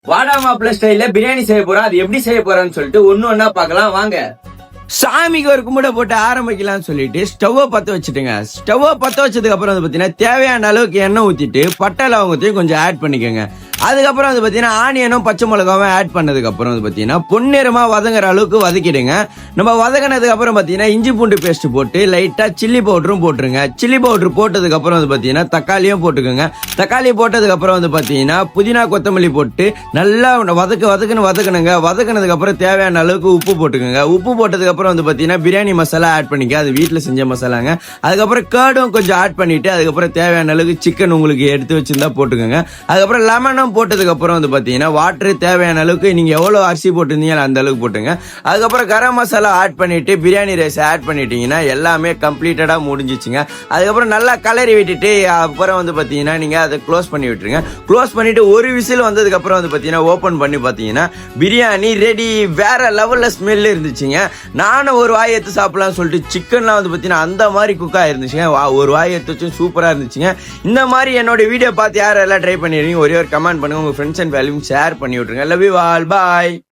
வாடா மாப்பிள்ள ஸ்டைல்ல பிரியாணி செய்ய போறோம். அது எப்படி செய்ய போறோம்னு சொல்லிட்டு ஒண்ணு ஒண்ணா பார்க்கலாம் வாங்க. சாமிக்கு ஒரு கும்பிட போட்டு ஆரம்பிக்கலாம்னு சொல்லிட்டு ஸ்டவ்வை பற்ற வச்சுட்டுங்க. ஸ்டவ்வை பற்ற வச்சதுக்கு அப்புறம் வந்து பார்த்தீங்கன்னா தேவையான அளவுக்கு எண்ணெய் ஊற்றிட்டு பட்டை லவங்கத்தையும் கொஞ்சம் ஆட் பண்ணிக்கோங்க. அதுக்கப்புறம் வந்து பார்த்தீங்கன்னா ஆனியனும் பச்சை மிளகாவும் ஆட் பண்ணதுக்கப்புறம் வந்து பார்த்தீங்கன்னா பொன்னிறமாக வதங்குற அளவுக்கு வதக்கிடுங்க. நம்ம வதங்கினதுக்கு அப்புறம் பார்த்தீங்கன்னா இஞ்சி பூண்டு பேஸ்ட் போட்டு லைட்டாக சில்லி பவுடரும் போட்டுருங்க. சில்லி பவுடர் போட்டதுக்கப்புறம் வந்து பார்த்தீங்கன்னா தக்காளியும் போட்டுக்கோங்க. தக்காளி போட்டதுக்கப்புறம் வந்து பார்த்தீங்கன்னா புதினா கொத்தமல்லி போட்டு நல்லா வதக்கணுங்க. வதக்கினதுக்கப்புறம் தேவையான அளவுக்கு உப்பு போட்டுக்கோங்க. உப்பு போட்டதுக்கப்புறம் வந்து பார்த்தீங்கன்னா பிரியாணி மசாலா ஆட் பண்ணிக்க. அது வீட்டில் செஞ்ச மசாலாங்க. அதுக்கப்புறம் கேர்டும் கொஞ்சம் ஆட் பண்ணிட்டு அதுக்கப்புறம் தேவையான அளவுக்கு சிக்கன் உங்களுக்கு எடுத்து வச்சிருந்தா போட்டுக்கோங்க. அதுக்கப்புறம் லெமனும் போட்டதுக்கு அப்புறம் வந்து பாத்தீங்கன்னா வாட்டர் தேவையான அளவுக்கு நீங்க எவ்வளவு அரிசி போட்டிருந்தீங்க அந்த அளவுக்கு போட்டுங்க. அதுக்கப்புறம் கரம் மசாலா ஆட் பண்ணிட்டு பிரியாணி ரைஸ் ஆட் பண்ணிட்டீங்கன்னா எல்லாமே கம்ப்ளீட்டடா முடிஞ்சிச்சுங்க. அதுக்கப்புறம் நல்லா கலரி விட்டுட்டு அப்புறம் வந்து பாத்தீங்கன்னா நீங்க அதை க்ளோஸ் பண்ணி விட்டுருங்க. க்ளோஸ் பண்ணிட்டு ஒரு விசில் வந்ததுக்கு அப்புறம் வந்து பாத்தீங்கன்னா ஓபன் பண்ணி பாத்தீங்கன்னா பிரியாணி ரெடி. வேற லெவல்ல ஸ்மெல் இருந்துச்சுங்க. நானும் ஒரு வாய் எடுத்து சாப்பிடலாம்னு சொல்லிட்டு சிக்கன்லாம் வந்து பாத்தீங்கன்னா அந்த மாதிரி குக் ஆயிருந்துச்சுங்க. ஒரு வாய் எடுத்து வச்சு சூப்பரா இருந்துச்சுங்க. இந்த மாதிரி என்னோட வீடியோ பார்த்து யாரெல்லாம் ட்ரை பண்ணிடுறீங்க ஒரே ஒரு கமெண்ட் பண்ணுங்க. உங்க ஃப்ரெண்ட்ஸ் அண்ட் ஃபேமிலிக்கு ஷேர் பண்ணி விட்டுருங்க. Love you all. பாய்.